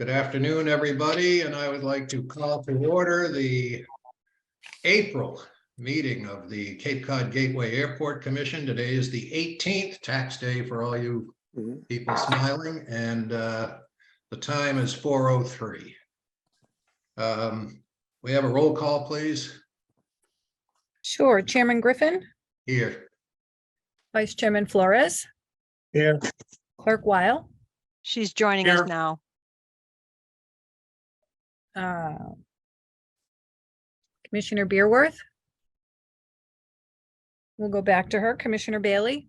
Good afternoon, everybody, and I would like to call to order the April meeting of the Cape Cod Gateway Airport Commission. Today is the 18th, tax day for all you people smiling, and the time is 4:03. We have a roll call, please. Sure. Chairman Griffin, Here. Vice Chairman Flores, Here. Clerk Weil, She's joining Here. us now. Commissioner Beerworth. We'll go back to her. Commissioner Bailey,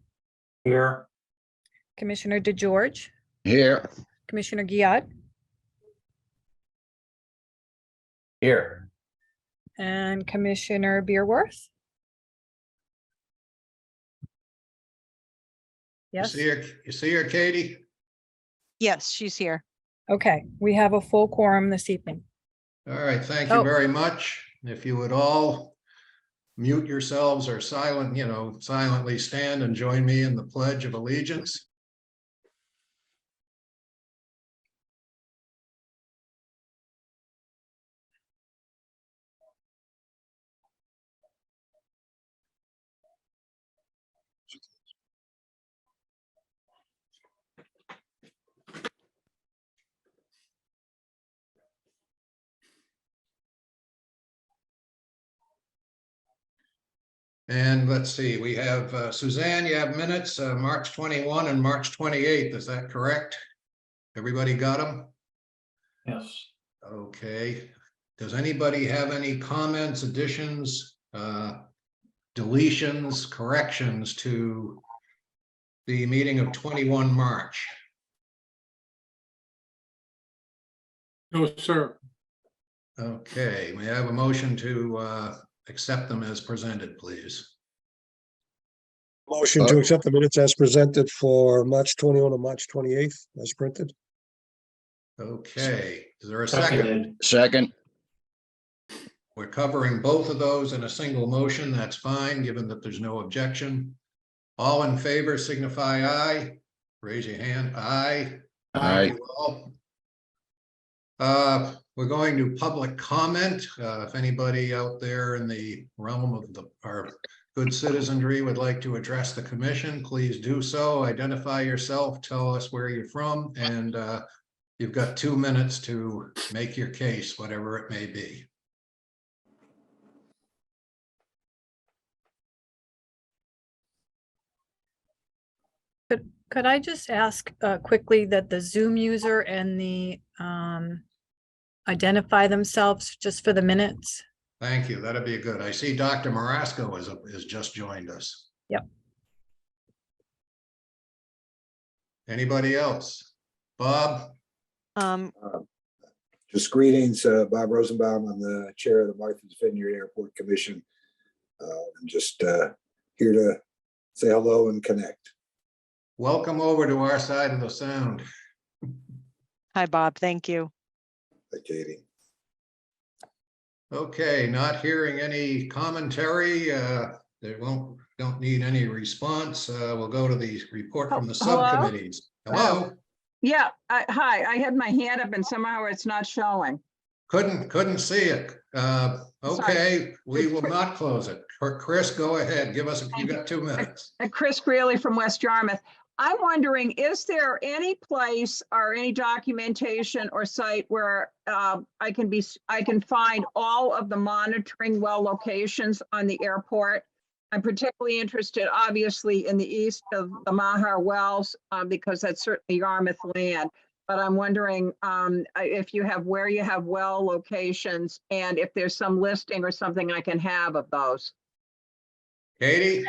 Here. Commissioner DeGeorge, Here. Commissioner Giat, Here. and Commissioner Beerworth. Yes. You see her, Katie? Yes, she's here. Okay, we have a full quorum this evening. All right, thank you Oh. very much. If you would all mute yourselves or silently stand and join me in the Pledge of Allegiance. And let's see, we have Suzanne, you have minutes, March 21 and March 28th. Is that correct? Everybody got them? Yes. Okay. Does anybody have any comments, additions, deletions, corrections to the meeting of 21 March? No, sir. Okay, may I have a motion to accept them as presented, please? Motion to accept the minutes as presented for March 21 and March 28th as printed. Okay, is there a second? Second. We're covering both of those in a single motion. That's fine, given that there's no objection. All in favor signify aye. Raise your hand. Aye. Aye. Thank you all. We're going to public comment. If anybody out there in the realm of our good citizenry would like to address the commission, please do so. Identify yourself, tell us where you're from, and you've got 2 minutes to make your case, whatever it may be. Could I just ask quickly that the Zoom user and the identify themselves just for the minutes? Thank you. That'd be good. I see Dr. Marasco has just joined us. Yep. Anybody else? Bob? Just greetings, Bob Rosenbaum. I'm the chair of the Martha's Vineyard Airport Commission. I'm just here to say hello and connect. Welcome over to our side of the sound. Hi, Bob. Thank you. Hi, Katie. Okay, not hearing any commentary. They don't need any response. We'll go to the report from the Hello? subcommittees. Hello? Yeah, hi, I had my hand up and somehow it's not showing. Couldn't see it. Okay, we will not close it. Chris, go ahead. Give us, you got 2 minutes. Chris Greeley from West Yarmouth. I'm wondering, is there any place or any documentation or site where I can find all of the monitoring well locations on the airport? I'm particularly interested, obviously, in the east of the Mahar wells, because that's certainly Yarmouth land. But I'm wondering if you have where you have well locations and if there's some listing or something I can have of those. Katie?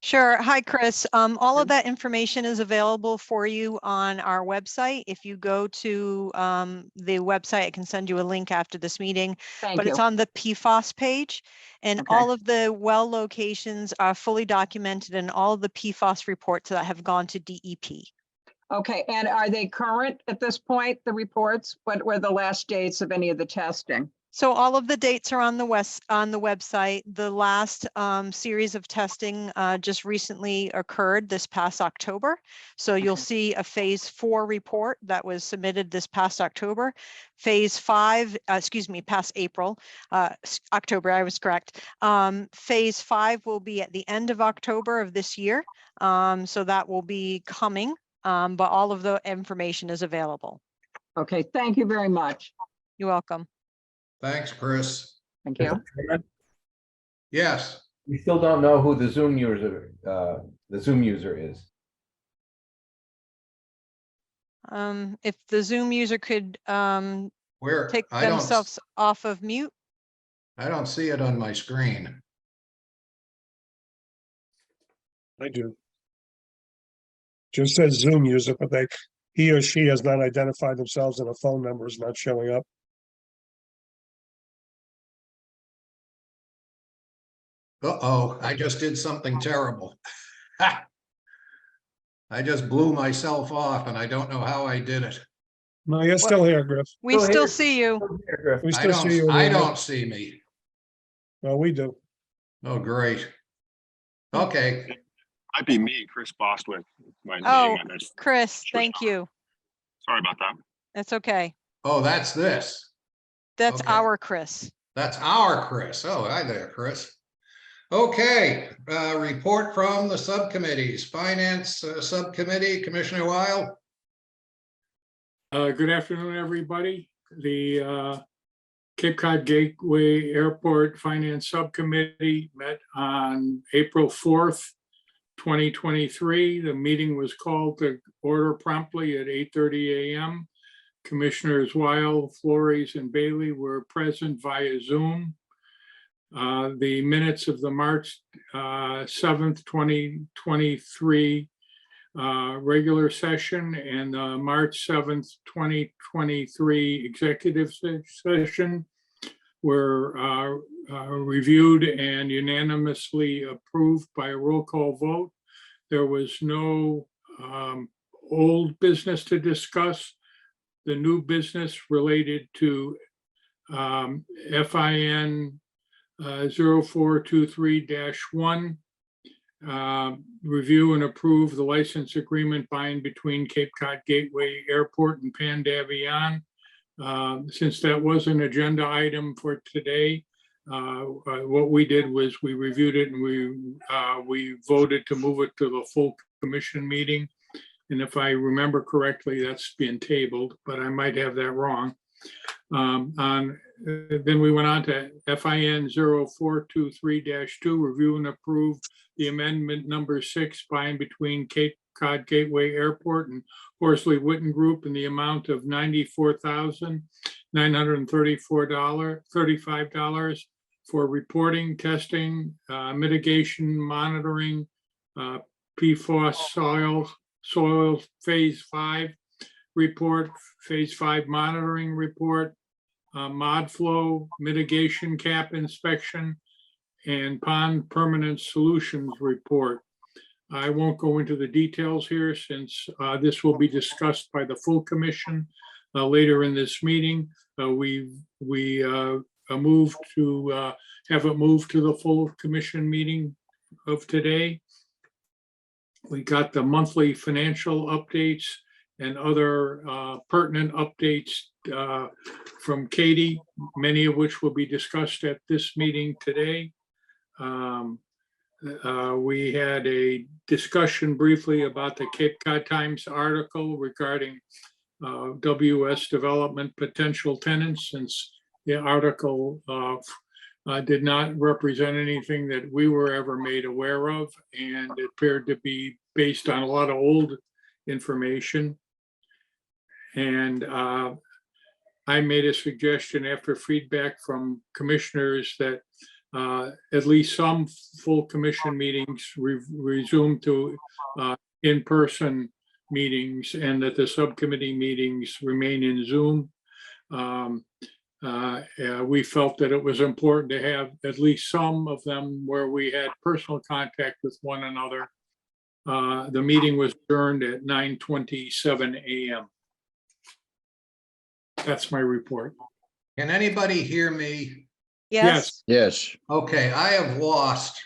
Sure. Hi, Chris. All of that information is available for you on our website. If you go to the website, I can send you a link after this meeting, Thank but you. it's on the PFAS page, and Okay. all of the well locations are fully documented in all of the PFAS reports that have gone to DEP. Okay, and are they current at this point, the reports? What were the last dates of any of the testing? So all of the dates are on the website. The last series of testing just recently occurred this past October. So you'll see a phase 4 report that was submitted this past October. Phase 5, past April, October, I was correct. Phase 5 will be at the end of October of this year. So that will be coming, but all of the information is available. Okay, thank you very much. You're welcome. Thanks, Chris. Thank you. Yes, We still don't know who the Zoom user is. If the Zoom user could where, take I don't, themselves off of mute. I don't see it on my screen. I do. Just says Zoom user, but he or she has not identified themselves and a phone number is not showing up. Uh-oh, I just did something terrible. Ha! I just blew myself off and I don't know how I did it. No, you're still here, Griff. We Still still here. see you. We I still see you. don't, I Amanda. don't see me. Well, we do. Oh, great. Okay, Might be me, Chris Bostwick. My Oh, name, and it's, Chris, thank you. sorry about that. That's okay. oh, that's this. That's Okay. our Chris. That's our Chris. Oh, hi there, Chris. Okay, report from the subcommittees. Finance Subcommittee, Commissioner Weil. Good afternoon, everybody. The Cape Cod Gateway Airport Finance Subcommittee met on April 4th, 2023. The meeting was called to order promptly at 8:30 a.m. Commissioners Weil, Flores, and Bailey were present via Zoom. The minutes of the March 7th, 2023 regular session and the March 7th, 2023 executive session were reviewed and unanimously approved by a roll call vote. There was no old business to discuss. The new business related to FIN 0423-1, review and approve the license agreement by and between Cape Cod Gateway Airport and Pandavion. Since that was an agenda item for today, what we did was we reviewed it and we voted to move it to the full commission meeting. And if I remember correctly, that's been tabled, but I might have that wrong. Then we went on to FIN 0423-2, review and approve the amendment number 6 by and between Cape Cod Gateway Airport and Horsley Witten Group in the amount of $94,935 for reporting, testing, mitigation, monitoring, PFOS soil phase 5 report, phase 5 monitoring report, mod flow mitigation cap inspection, and pond permanent solutions report. I won't go into the details here since this will be discussed by the full commission later in this meeting. We moved to have it moved to the full commission meeting of today. We got the monthly financial updates and other pertinent updates from Katie, many of which will be discussed at this meeting today. We had a discussion briefly about the Cape Cod Times article regarding WS development potential tenants, since the article did not represent anything that we were ever made aware of, and it appeared to be based on a lot of old information. And I made a suggestion after feedback from commissioners that at least some full commission meetings resume to in-person meetings, and that the subcommittee meetings remain in Zoom. We felt that it was important to have at least some of them where we had personal contact with one another. The meeting was adjourned at 9:27 a.m. That's my report. Can anybody hear me? Yes, Yes, Okay, I have lost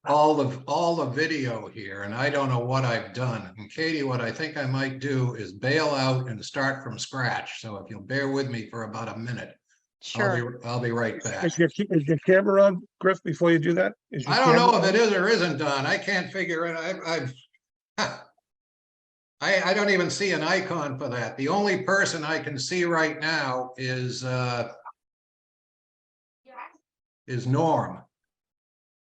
all the video here and I don't know what I've done. And Katie, what I think I might do is bail out and start from scratch. So if you'll bear with me for about a minute, sure. I'll be right back. Is your camera on, Griff, before you do that? Is your I don't know camera if it on? is or isn't done. I can't figure it. I don't even see an icon for that. The only person I can see right now is Norm.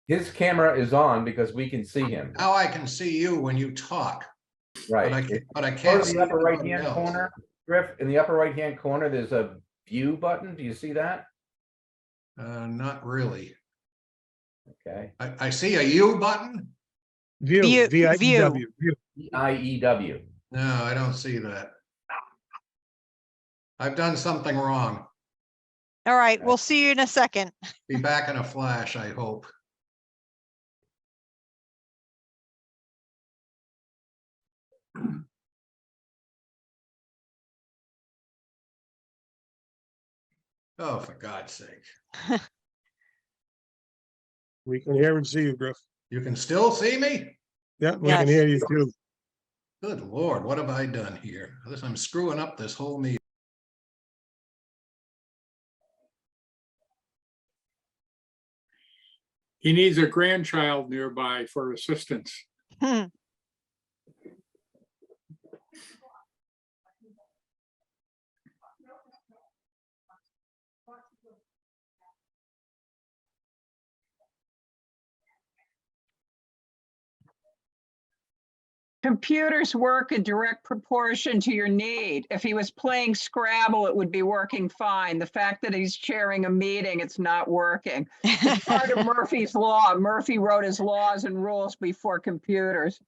His camera is on because we can see him. Now I can see you when you talk, Right. but I Go can't to see the upper anybody right-hand else. corner, Griff, in the upper right-hand corner, there's a view button. Do you see that? Not really. Okay. I see a U button. View, View. V-I-E-W, view. EIEW. No, I don't see that. I've done something wrong. All right, we'll see you in a second. Be back in a flash, I hope. Oh, for God's sake. We can hear and see you, Griff. You can still see me? Yeah, we can Yes. hear you too. Good Lord, what have I done here? I'm screwing up this whole meeting. He needs a grandchild nearby for assistance. Hmm. Computers work in direct proportion to your need. If he was playing Scrabble, it would be working fine. The fact that he's chairing a meeting, it's not working. It's part of Murphy's Law. Murphy wrote his laws and rules before computers.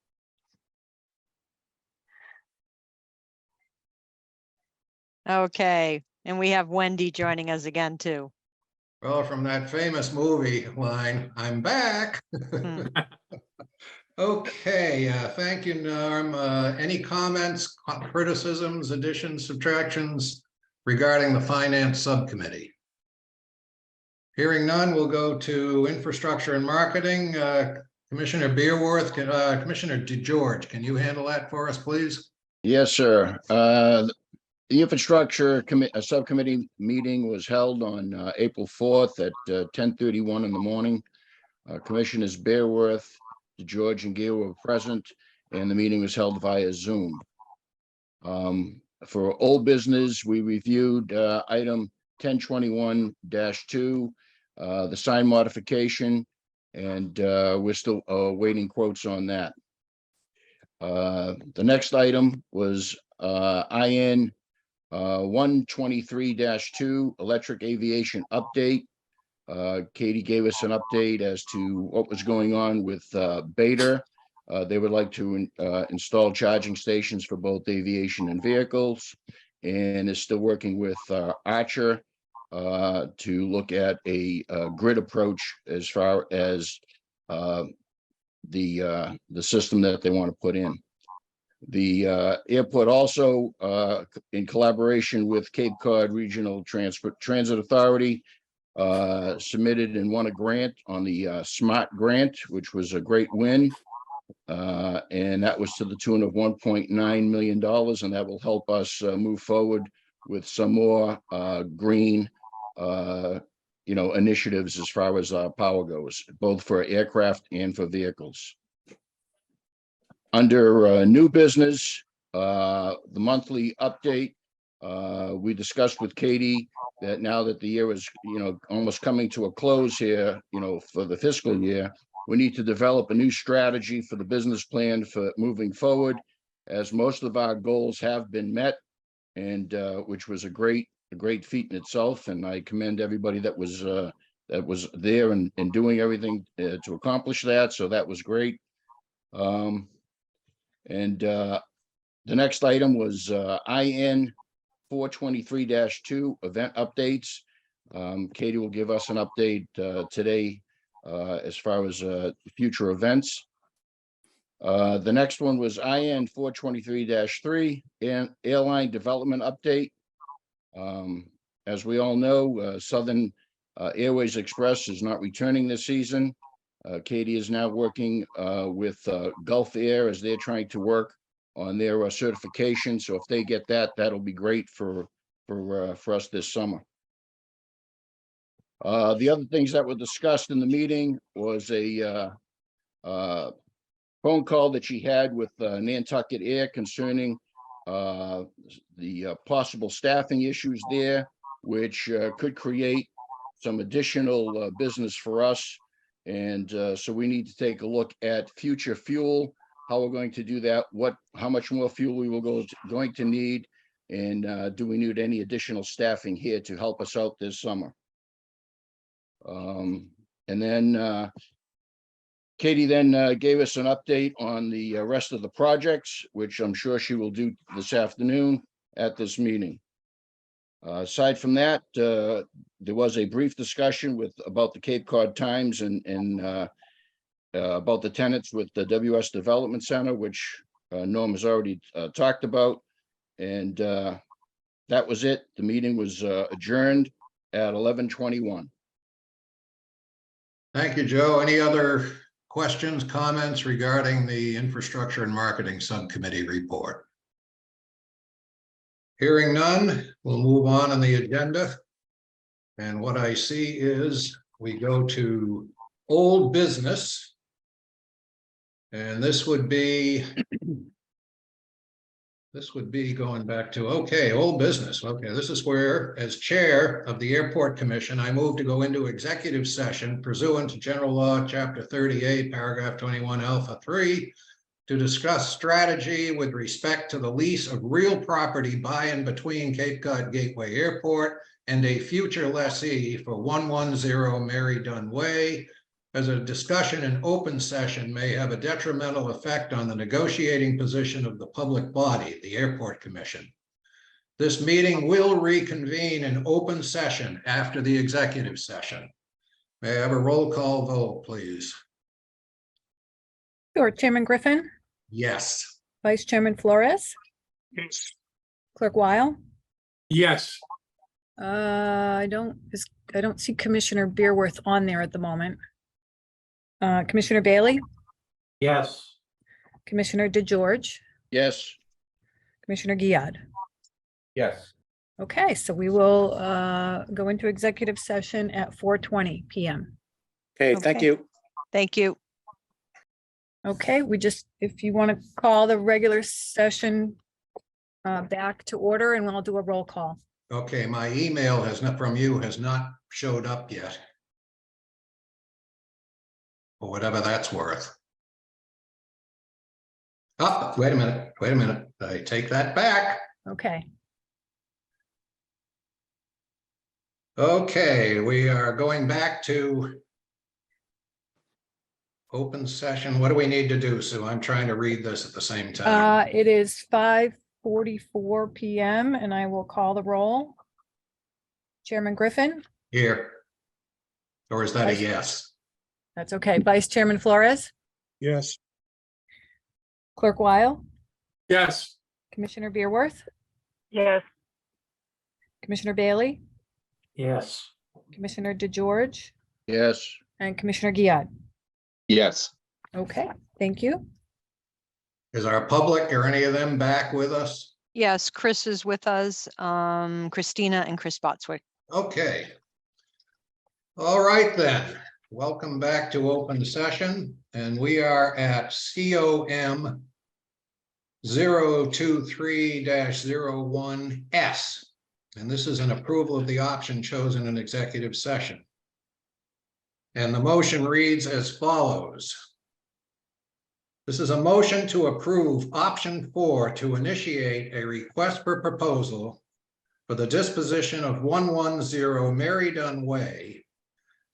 Okay, and we have Wendy joining us again too. Well, from that famous movie line, I'm back. Hmm. Okay, thank you, Norm. Any comments, criticisms, additions, subtractions regarding the Finance Subcommittee? Hearing none, we'll go to Infrastructure and Marketing. Commissioner Beerworth, Commissioner DeGeorge, can you handle that for us, please? yes, sir. The infrastructure subcommittee meeting was held on April 4th at 10:31 in the morning. Commissioners Bearworth, George and Gail were present, and the meeting was held via Zoom. For old business, we reviewed item 1021-2, the sign modification, and we're still waiting quotes on that. The next item was IN 123-2, electric aviation update. Katie gave us an update as to what was going on with Beta. They would like to install charging stations for both aviation and vehicles, and is still working with Archer to look at a grid approach as far as the system that they want to put in. The airport also, in collaboration with Cape Cod Regional Transit Authority, submitted and won a grant on the SMART grant, which was a great win. And that was to the tune of $1.9 million, and that will help us move forward with some more green initiatives as far as power goes, both for aircraft and for vehicles. Under new business, the monthly update, we discussed with Katie that now that the year is, almost coming to a close here, for the fiscal year, we need to develop a new strategy for the business plan for moving forward, as most of our goals have been met, and which was a great feat in itself. And I commend everybody that was there and doing everything to accomplish that. So that was great. The next item was IN 423-2, event updates. Katie will give us an update today as far as future events. The next one was IN 423-3, airline development update. as we all know, Southern Airways Express is not returning this season. Katie is now working with Gulf Air as they're trying to work on their certification. So if they get that, that'll be great for us this summer. The other things that were discussed in the meeting was a phone call that she had with Nantucket Air concerning the possible staffing issues there, which could create some additional business for us. And so we need to take a look at future fuel, how we're going to do that, how much more fuel we will going to need, and do we need any additional staffing here to help us out this summer? And then Katie then gave us an update on the rest of the projects, which I'm sure she will do this afternoon at this meeting. Aside from that, there was a brief discussion about the Cape Cod Times and about the tenants with the WS Development Center, which Norm has already talked about. And that was it. The meeting was adjourned at 11:21. Thank you, Joe. Any other questions, comments regarding the Infrastructure and Marketing Subcommittee report? Hearing none, we'll move on the agenda. And what I see is we go to old business. And this would be going back to, okay, old business. Okay, this is where, as chair of the Airport Commission, I move to go into executive session pursuant to General Law, Chapter 38, Paragraph 21, Alpha 3, to discuss strategy with respect to the lease of real property by and between Cape Cod Gateway Airport and a future lessee for 110 Mary Dunn Way, as a discussion in open session may have a detrimental effect on the negotiating position of the public body, the Airport Commission. This meeting will reconvene in open session after the executive session. May I have a roll call vote, please? Sure. Chairman Griffin, Yes. Vice Chairman Flores, Clerk Weil. Yes. I don't see Commissioner Beerworth on there at the moment. Commissioner Bailey, Yes. Commissioner DeGeorge, Yes. Commissioner Giad. Yes. Okay, so we will go into executive session at 4:20 p.m. Okay, thank you. Thank you. Okay, if you want to call the regular session back to order, and we'll do a roll call. Okay, my email from you has not showed up yet. Or whatever that's worth. Oh, wait a minute. I take that back. Okay. Okay, we are going back to open session. What do we need to do, Sue? I'm trying to read this at the same time. It is 5:44 p.m. and I will call the roll. Chairman Griffin. Here. Or is that a yes? That's okay. Vice Chairman Flores, Yes. Clerk Weil, Yes. Commissioner Beerworth, Yes. Commissioner Bailey, Yes. Commissioner DeGeorge, Yes. and Commissioner Giad. Yes. Okay, thank you. Is our public or any of them back with us? Yes, Chris is with us, Christina and Chris Botswick. Okay. All right then. Welcome back to open session, and we are at COM 023-01S. And this is an approval of the option chosen in executive session. And the motion reads as follows. This is a motion to approve option 4 to initiate a request for proposal for the disposition of 110 Mary Dunn Way.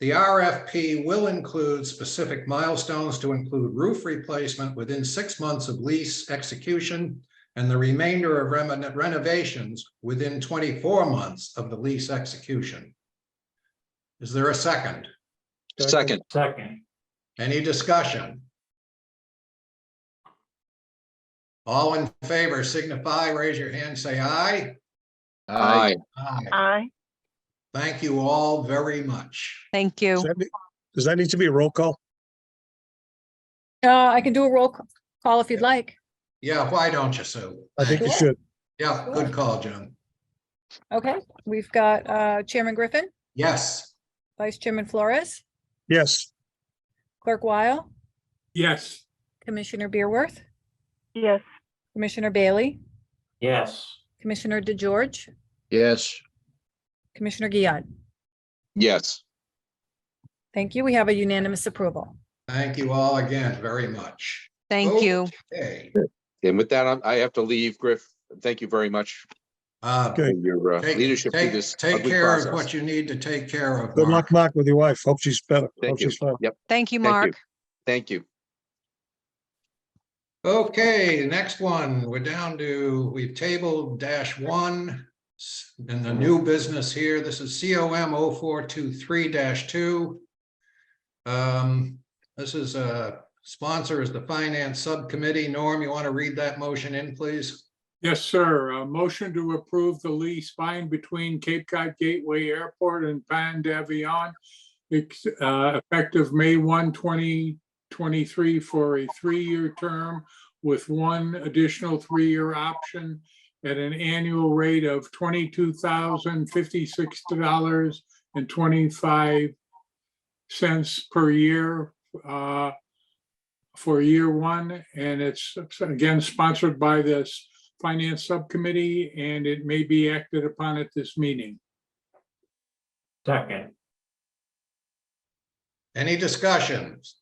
The RFP will include specific milestones to include roof replacement within 6 months of lease execution and the remainder of renovations within 24 months of the lease execution. Is there a second? Second. Second. Any discussion? All in favor signify, raise your hand, say aye. Aye. Aye. Aye. Thank you all very much. Thank you. Does that need to be a roll call? I can do a roll call if you'd like. Yeah, why don't you, Sue? I think you Sure. should. Yeah, good call, John. Okay, we've got Chairman Griffin, Yes, Vice Chairman Flores, Yes, Clerk Weil, Yes. Commissioner Beerworth, Yes. Commissioner Bailey, Yes. Commissioner DeGeorge, Yes, Commissioner Giat. Yes. Thank you. We have a unanimous approval. thank you all again very much. Thank you. Okay. And with that, I have to leave, Griff. Thank you very much Okay. for your leadership through this Take ugly care of process. what you need to take care of. good luck, Mark. Mark, with your wife. Hope she's better. Hope Thank you. she's fine. Yep. Thank you, Thank you. Mark. Thank you. Okay, next one, we're down to, we've tabled -1 in the new business here. This is COM 0423-2. This is sponsor is the Finance Subcommittee. Norm, you want to read that motion in, please? Yes, sir. A motion to approve the lease signed between Cape Cod Gateway Airport and Pan d'Avion, effective May 1, 2023 for a 3-year term with one additional 3-year option at an annual rate of $22,056.25 per year for year one. And it's again sponsored by this Finance Subcommittee, and it may be acted upon at this meeting. Second. Any discussions?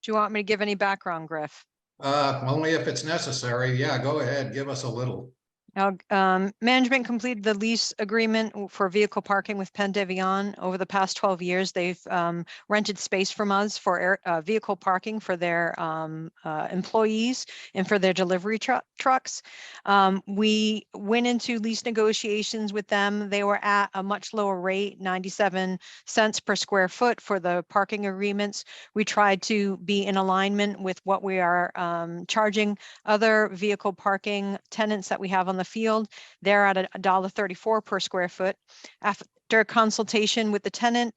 Do you want me to give any background, Griff? Only if it's necessary. Yeah, go ahead. Give us a little. Now, management completed the lease agreement for vehicle parking with Pan d'Avion. Over the past 12 years, they've rented space from us for vehicle parking for their employees and for their delivery trucks. We went into lease negotiations with them. They were at a much lower rate, 97 cents per square foot for the parking agreements. We tried to be in alignment with what we are charging other vehicle parking tenants that we have on the field. They're at $1.34 per square foot. After consultation with the tenant,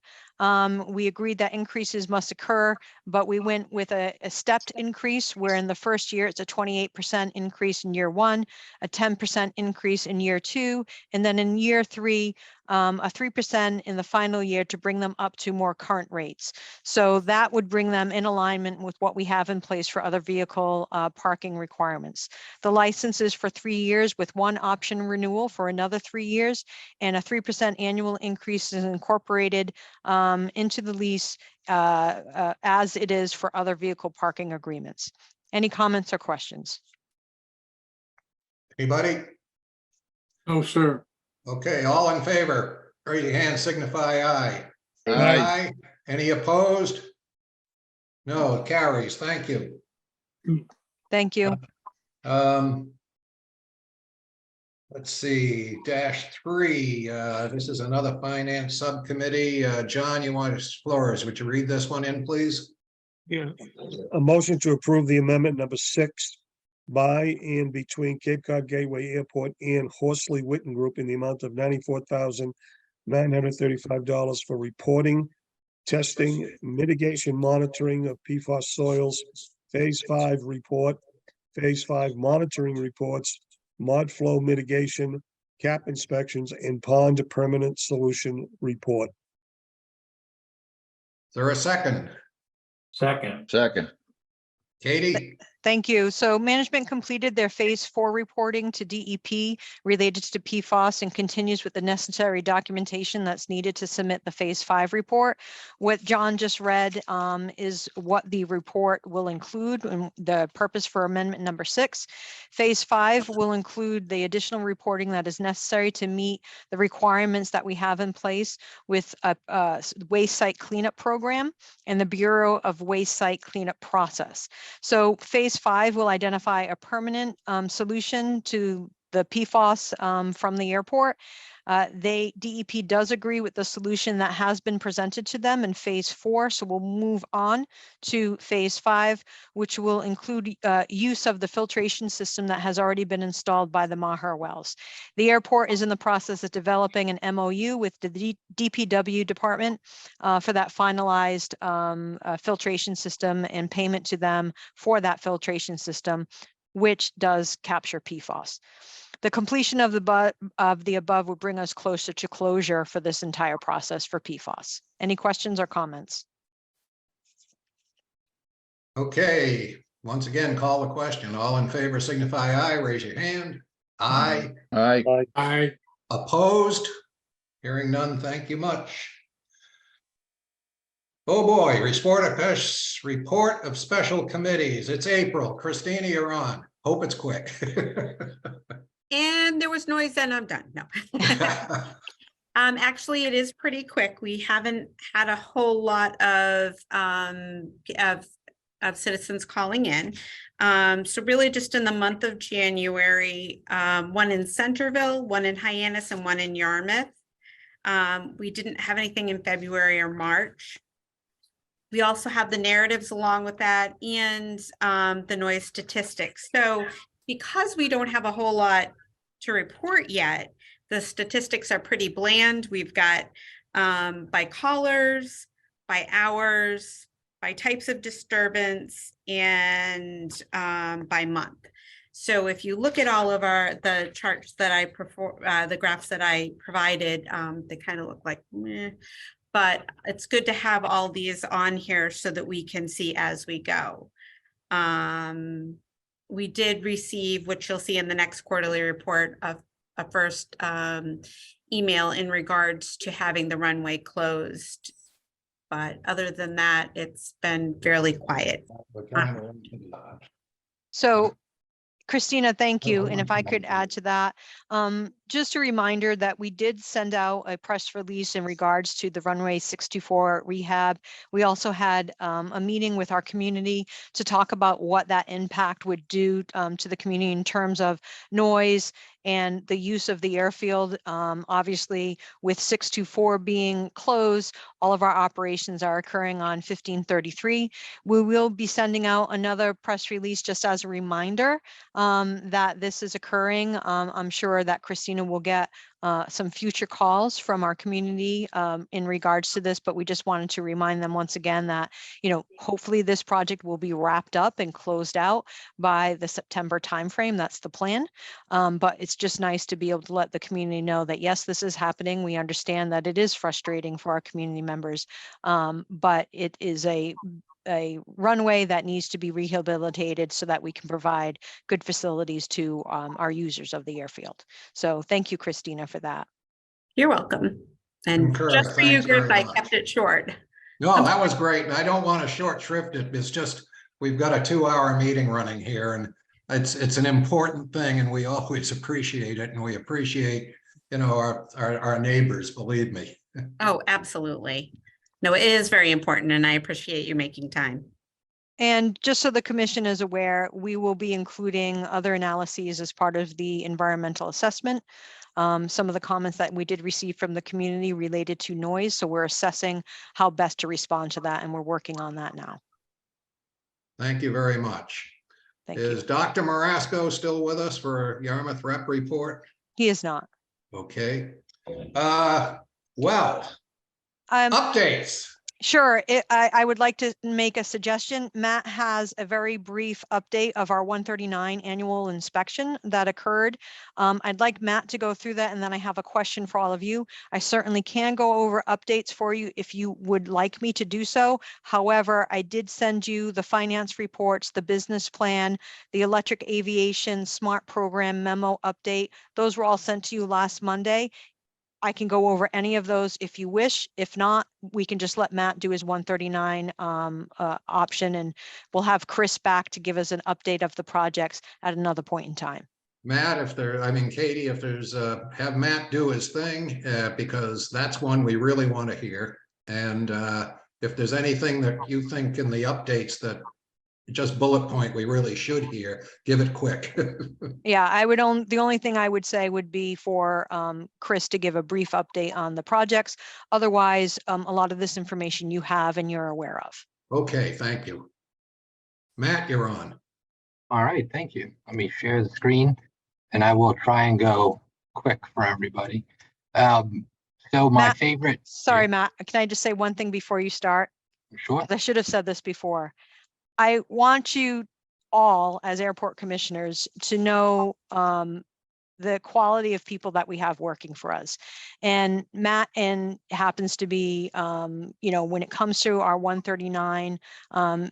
we agreed that increases must occur, but we went with a stepped increase where in the first year it's a 28% increase in year one, a 10% increase in year two, and then in year three, a 3% in the final year to bring them up to more current rates. So that would bring them in alignment with what we have in place for other vehicle parking requirements. The license is for 3 years with one option renewal for another 3 years, and a 3% annual increase is incorporated into the lease as it is for other vehicle parking agreements. Any comments or questions? Anybody? No, sir. Okay, all in favor, raise your hand, signify aye. Aye. Any opposed? No, it carries. Thank you. Thank you. Let's see, -3, this is another Finance Subcommittee. John, you want to explore, would you read this one in, please? Yeah. A motion to approve the amendment number 6 by and between Cape Cod Gateway Airport and Horsley Witten Group in the amount of $94,935 for reporting, testing, mitigation, monitoring of PFAS soils, Phase 5 report, Phase 5 monitoring reports, mud flow mitigation, cap inspections, and pond permanent solution report. Is there a second? Second. second. Katie? Thank you. So management completed their phase 4 reporting to DEP related to PFAS and continues with the necessary documentation that's needed to submit the phase 5 report. What John just read is what the report will include and the purpose for amendment number 6. Phase 5 will include the additional reporting that is necessary to meet the requirements that we have in place with a waste site cleanup program and the Bureau of Waste Site Cleanup process. So phase 5 will identify a permanent solution to the PFAS from the airport. DEP does agree with the solution that has been presented to them in phase 4. So we'll move on to phase 5, which will include use of the filtration system that has already been installed by the Maher wells. The airport is in the process of developing an MOU with the DPW department for that finalized filtration system and payment to them for that filtration system, which does capture PFAS. The completion of the above would bring us closer to closure for this entire process for PFAS. Any questions or comments? Okay, once again, call the question. All in favor signify aye, raise your hand. Aye. Aye. I, Opposed? Hearing none, thank you much. Oh boy, report of special committees. It's April. Christina, you're on. Hope it's quick. And there was noise and I'm done. No. Actually, it is pretty quick. We haven't had a whole lot of citizens calling in. So really just in the month of January, one in Centerville, one in Hyannis, and one in Yarmouth. We didn't have anything in February or March. We also have the narratives along with that and the noise statistics. So because we don't have a whole lot to report yet, the statistics are pretty bland. We've got by callers, by hours, by types of disturbance, and by month. So if you look at all of the charts that the graphs that I provided, they kind of look like meh. But it's good to have all these on here so that we can see as we go. We did receive, which you'll see in the next quarterly report, a first email in regards to having the runway closed. But other than that, it's been fairly quiet. So Christina, thank you. And if I could add to that, just a reminder that we did send out a press release in regards to the runway 624 rehab. We also had a meeting with our community to talk about what that impact would do to the community in terms of noise and the use of the airfield. Obviously, with 624 being closed, all of our operations are occurring on 1533. We will be sending out another press release just as a reminder that this is occurring. I'm sure that Christina will get some future calls from our community in regards to this, but we just wanted to remind them once again that, hopefully this project will be wrapped up and closed out by the September timeframe. That's the plan. But it's just nice to be able to let the community know that, yes, this is happening. We understand that it is frustrating for our community members, but it is a runway that needs to be rehabilitated so that we can provide good facilities to our users of the airfield. So thank you, Christina, for that. You're welcome. And Concur. just for you, Thanks Griff, very I much. kept it short. No, that was great. And I don't want to short shrift it. It's just, we've got a 2-hour meeting running here and it's an important thing and we always appreciate it. And we appreciate, our neighbors, believe me. Oh, absolutely. No, it is very important and I appreciate you making time. And just so the commission is aware, we will be including other analyses as part of the environmental assessment. Some of the comments that we did receive from the community related to noise. So we're assessing how best to respond to that. And we're working on that now. Thank you very much. Thank Is you. Dr. Marasco still with us for Yarmouth Rep report? He is not. Okay. Well, updates. Sure. I would like to make a suggestion. Matt has a very brief update of our 139 annual inspection that occurred. I'd like Matt to go through that, and then I have a question for all of you. I certainly can go over updates for you if you would like me to do so. However, I did send you the finance reports, the business plan, the electric aviation smart program memo update. Those were all sent to you last Monday. I can go over any of those if you wish. If not, we can just let Matt do his 139 option, and we'll have Chris back to give us an update of the projects at another point in time. Matt, Katie, if there's, have Matt do his thing, because that's one we really want to hear. And if there's anything that you think in the updates that just bullet point we really should hear. Give it quick. Yeah, the only thing I would say would be for Chris to give a brief update on the projects. Otherwise, a lot of this information you have and you're aware of. Okay, thank you. Matt, you're on. All right, thank you. Let me share the screen and I will try and go quick for everybody. So my Matt, favorite. Sorry, Matt, can I just say one thing before you start? Sure. I should have said this before. I want you all as airport commissioners to know the quality of people that we have working for us. And Matt happens to be, when it comes to our 139,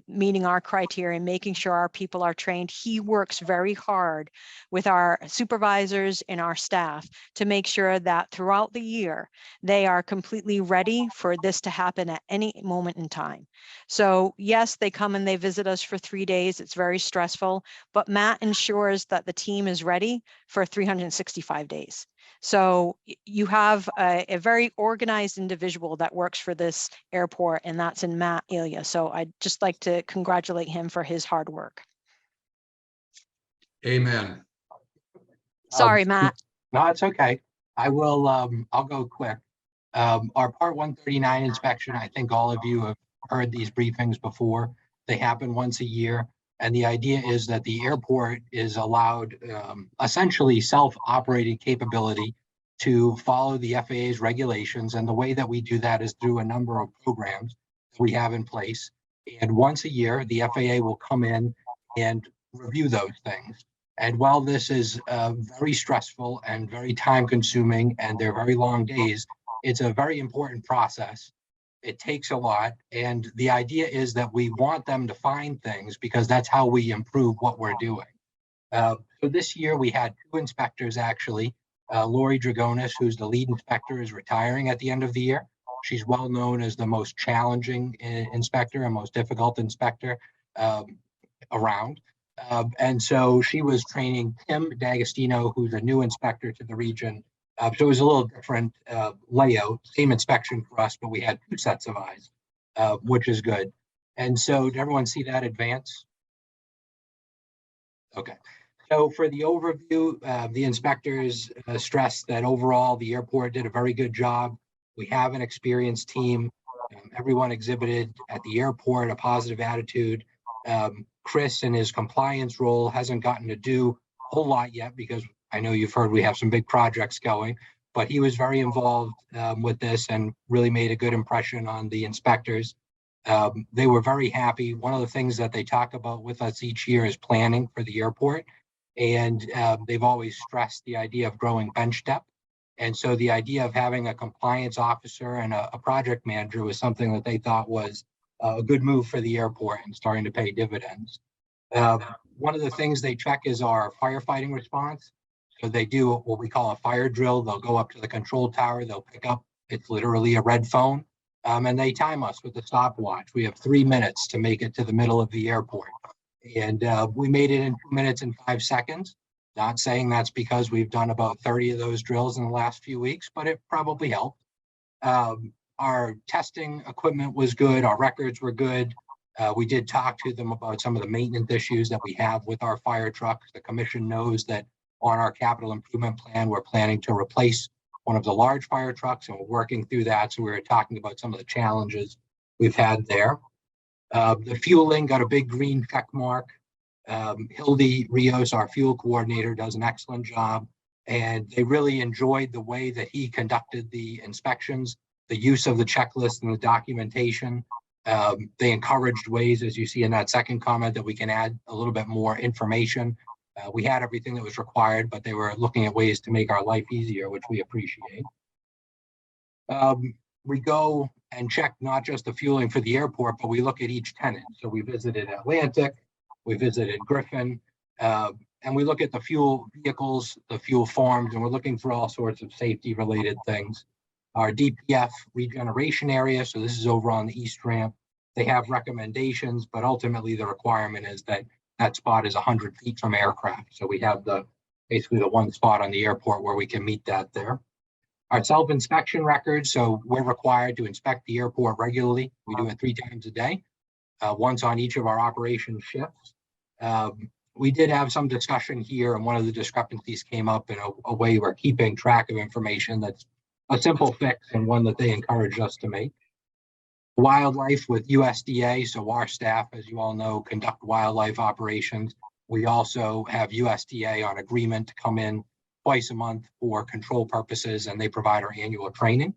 meeting our criteria, making sure our people are trained, he works very hard with our supervisors and our staff to make sure that throughout the year, they are completely ready for this to happen at any moment in time. So yes, they come and they visit us for 3 days. It's very stressful, but Matt ensures that the team is ready for 365 days. So you have a very organized individual that works for this airport, and that's in Matt Ilya. So I'd just like to congratulate him for his hard work. Amen. Sorry, Matt. No, it's okay. I'll go quick. Our Part 139 inspection, I think all of you have heard these briefings before. They happen once a year. And the idea is that the airport is allowed essentially self-operated capability to follow the FAA's regulations. And the way that we do that is through a number of programs we have in place. And once a year, the FAA will come in and review those things. And while this is very stressful and very time consuming, and they're very long days, it's a very important process. It takes a lot. And the idea is that we want them to find things because that's how we improve what we're doing. So this year we had 2 inspectors actually. Lori Dragonis, who's the lead inspector, is retiring at the end of the year. She's well known as the most challenging inspector and most difficult inspector around. And so she was training Tim D'Agostino, who's a new inspector to the region. So it was a little different layout, same inspection for us, but we had 2 sets of eyes, which is good. And so did everyone see that advance? Okay. So for the overview, the inspectors stressed that overall the airport did a very good job. We have an experienced team. Everyone exhibited at the airport a positive attitude. Chris in his compliance role hasn't gotten to do a whole lot yet because I know you've heard we have some big projects going, but he was very involved with this and really made a good impression on the inspectors. They were very happy. One of the things that they talk about with us each year is planning for the airport. And they've always stressed the idea of growing bench depth. And so the idea of having a compliance officer and a project manager was something that they thought was a good move for the airport and starting to pay dividends. One of the things they check is our firefighting response. So they do what we call a fire drill. They'll go up to the control tower. They'll pick up, it's literally a red phone, and they time us with a stopwatch. We have 3 minutes to make it to the middle of the airport. And we made it in 2 minutes and 5 seconds. Not saying that's because we've done about 30 of those drills in the last few weeks, but it probably helped. Our testing equipment was good. Our records were good. We did talk to them about some of the maintenance issues that we have with our fire trucks. The commission knows that on our capital improvement plan, we're planning to replace one of the large fire trucks, and we're working through that. So we were talking about some of the challenges we've had there. The fueling got a big green check mark. Hildy Rios, our fuel coordinator, does an excellent job, and they really enjoyed the way that he conducted the inspections, the use of the checklist and the documentation. They encouraged ways, as you see in that second comment, that we can add a little bit more information. We had everything that was required, but they were looking at ways to make our life easier, which we appreciate. We go and check not just the fueling for the airport, but we look at each tenant. So we visited Atlantic, we visited Griffin, and we look at the fuel vehicles, the fuel farms, and we're looking for all sorts of safety related things. Our DPF regeneration area, so this is over on the East Ramp, they have recommendations, but ultimately the requirement is that that spot is 100 feet from aircraft. So we have basically the one spot on the airport where we can meet that there. Our self-inspection records, so we're required to inspect the airport regularly. We do it 3 times a day. once on each of our operation shifts. We did have some discussion here, and one of the discrepancies came up in a way we're keeping track of information that's a simple fix and one that they encouraged us to make. Wildlife with USDA, so our staff, as you all know, conduct wildlife operations. We also have USDA on agreement to come in twice a month for control purposes, and they provide our annual training.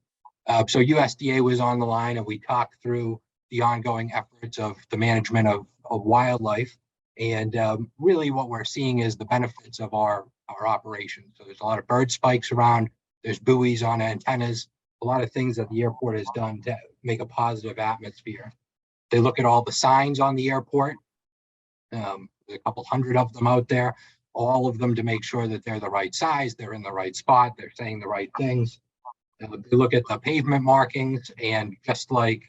So USDA was on the line, and we talked through the ongoing efforts of the management of wildlife. And really what we're seeing is the benefits of our operation. So there's a lot of bird spikes around, there's buoys on antennas, a lot of things that the airport has done to make a positive atmosphere. They look at all the signs on the airport, there's a couple hundred of them out there, all of them to make sure that they're the right size, they're in the right spot, they're saying the right things. They look at the pavement markings, and just like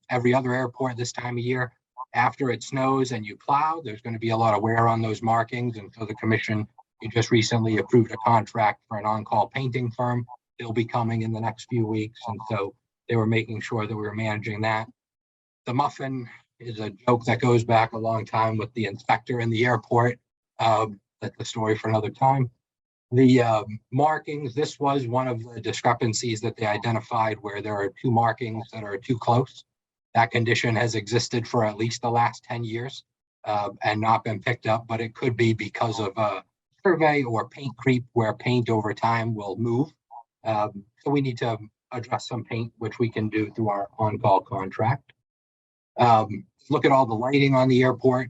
every other airport this time of year, after it snows and you plow, there's going to be a lot of wear on those markings. And so the commission, you just recently approved a contract for an on-call painting firm. They'll be coming in the next few weeks. And so they were making sure that we were managing that. The muffin is a joke that goes back a long time with the inspector in the airport. That's a story for another time. The markings, this was one of the discrepancies that they identified, where there are two markings that are too close. That condition has existed for at least the last 10 years and not been picked up, but it could be because of a survey or paint creep, where paint over time will move. So we need to address some paint, which we can do through our on-call contract. Look at all the lighting on the airport.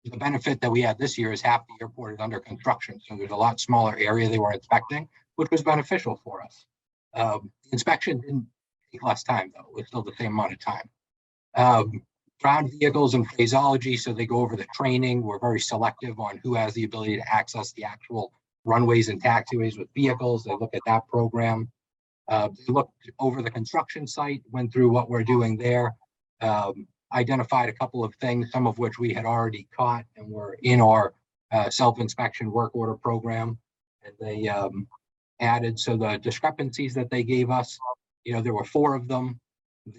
The benefit that we had this year is half the airport is under construction. So there's a lot smaller area they were inspecting, which was beneficial for us. The inspection didn't take less time, though. It's still the same amount of time. Ground vehicles and phraseology, so they go over the training. We're very selective on who has the ability to access the actual runways and taxiways with vehicles. They look at that program. They looked over the construction site, went through what we're doing there, identified a couple of things, some of which we had already caught and were in our self-inspection work order program. And they added, so the discrepancies that they gave us, there were 4 of them.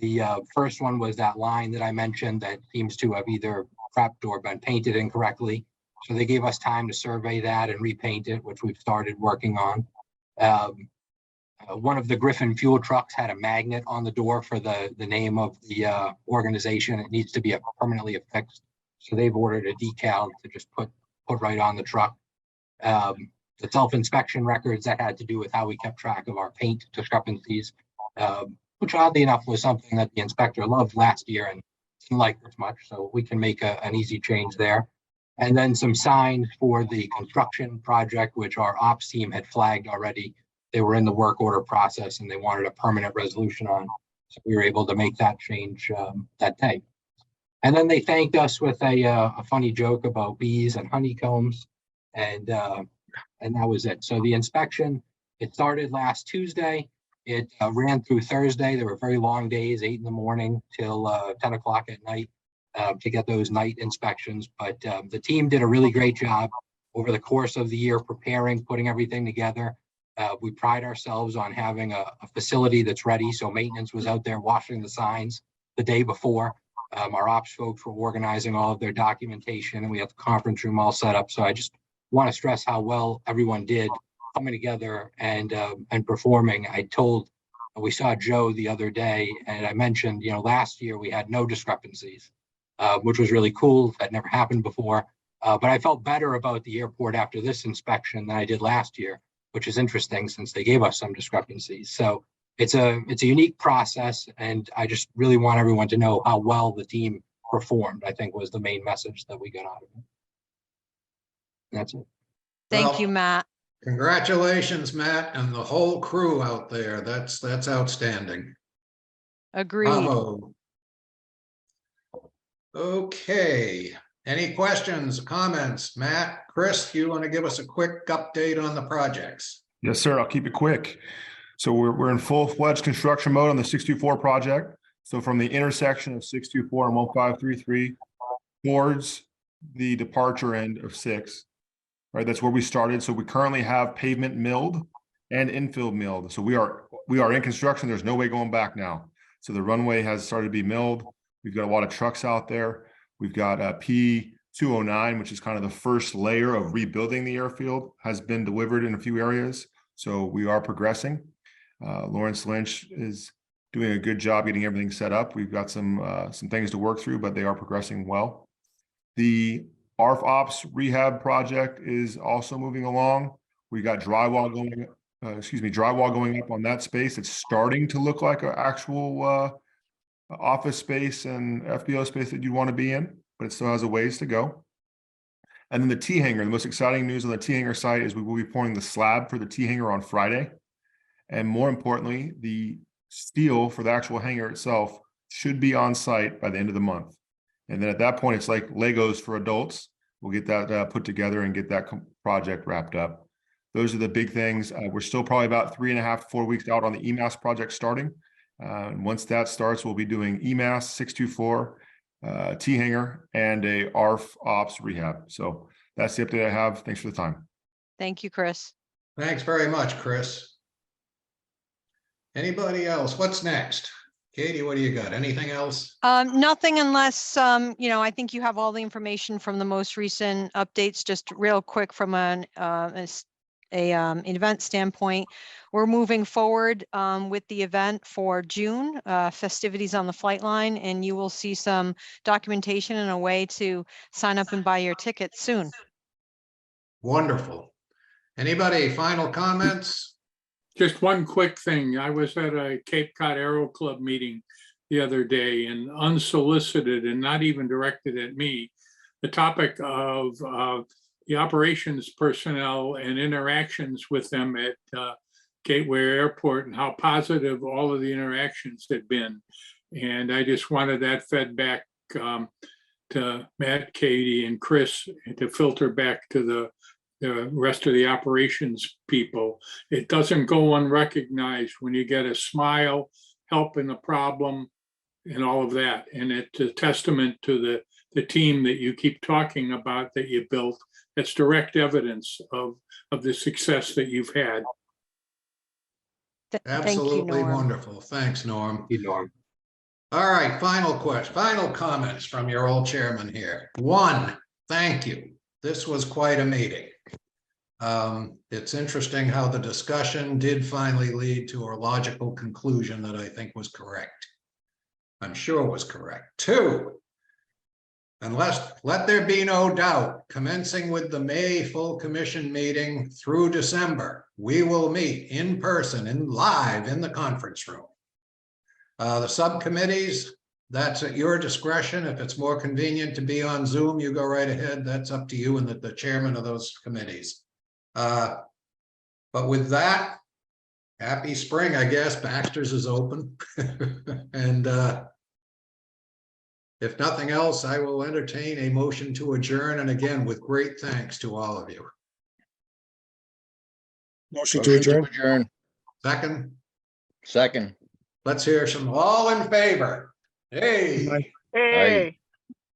The first one was that line that I mentioned that seems to have either prepped or been painted incorrectly. So they gave us time to survey that and repaint it, which we've started working on. One of the Griffin fuel trucks had a magnet on the door for the name of the organization. It needs to be permanently affixed. So they've ordered a decal to just put right on the truck. The self-inspection records, that had to do with how we kept track of our paint discrepancies, which oddly enough was something that the inspector loved last year and didn't like as much. So we can make an easy change there. And then some signs for the construction project, which our ops team had flagged already. They were in the work order process and they wanted a permanent resolution on. So we were able to make that change that day. And then they thanked us with a funny joke about bees and honeycombs. And that was it. So the inspection, it started last Tuesday. It ran through Thursday. There were very long days, 8 in the morning till 10 o'clock at night to get those night inspections. But the team did a really great job over the course of the year, preparing, putting everything together. We pride ourselves on having a facility that's ready. So maintenance was out there washing the signs the day before. Our ops folks were organizing all of their documentation, and we had the conference room all set up. So I just want to stress how well everyone did coming together and performing. We saw Joe the other day, and I mentioned, last year we had no discrepancies, which was really cool. That never happened before. But I felt better about the airport after this inspection than I did last year, which is interesting since they gave us some discrepancies. So it's a unique process, and I just really want everyone to know how well the team performed, I think was the main message that we got out of it. That's it. Thank you, Matt. Congratulations, Matt, and the whole crew out there. That's outstanding. Agreed. Bravo. Okay, any questions, comments? Matt, Chris, you want to give us a quick update on the projects? Yes, sir. I'll keep it quick. So we're in full-fledged construction mode on the 624 project. So from the intersection of 624 and 1533 towards the departure end of 6, right? That's where we started. So we currently have pavement milled and infill milled. So we are in construction. There's no way going back now. So the runway has started to be milled. We've got a lot of trucks out there. We've got P209, which is kind of the first layer of rebuilding the airfield, has been delivered in a few areas. So we are progressing. Lawrence Lynch is doing a good job getting everything set up. We've got some things to work through, but they are progressing well. The ARF Ops rehab project is also moving along. We got drywall going up on that space. It's starting to look like an actual office space and FBO space that you want to be in, but it still has a ways to go. And then the T-hanger, the most exciting news on the T-hanger site is we will be pouring the slab for the T-hanger on Friday. And more importantly, the steel for the actual hanger itself should be on site by the end of the month. And then at that point, it's like Legos for adults. We'll get that put together and get that project wrapped up. Those are the big things. We're still probably about 3.5 to 4 weeks out on the EMAS project starting. And once that starts, we'll be doing EMAS 624, T-hanger, and a ARF Ops rehab. So that's the update I have. Thanks for the time. Thank you, Chris. Thanks very much, Chris. Anybody else? What's next? Katie, what do you got? Anything else? Nothing unless, I think you have all the information from the most recent updates. Just real quick from an event standpoint, we're moving forward with the event for June, festivities on the flight line, and you will see some documentation and a way to sign up and buy your tickets soon. Wonderful. Anybody, final comments? Just one quick thing. I was at a Cape Cod Aero Club meeting the other day, and unsolicited and not even directed at me, the topic of the operations personnel and interactions with them at Gateway Airport and how positive all of the interactions had been. And I just wanted that fed back to Matt, Katie, and Chris to filter back to the rest of the operations people. It doesn't go unrecognized when you get a smile, help in the problem, and all of that. And it's a testament to the team that you keep talking about that you built. It's direct evidence of the success that you've had. Thank you, Absolutely Norm. wonderful. Thanks, Norm. Thank you, Norm. All right, final comments from your old chairman here. One, thank you. This was quite a meeting. It's interesting how the discussion did finally lead to a logical conclusion that I think was correct. I'm sure was correct. Two, and let there be no doubt, commencing with the May full commission meeting through December, we will meet in person and live in the conference room. The subcommittees, that's at your discretion. If it's more convenient to be on Zoom, you go right ahead. That's up to you and the chairman of those committees. But with that, happy spring, I guess. Baxter's is open. And if nothing else, I will entertain a motion to adjourn. And again, with great thanks to all of you. Motion to adjourn. Second, Second. let's hear some all in favor. Hey. Aye. Aye.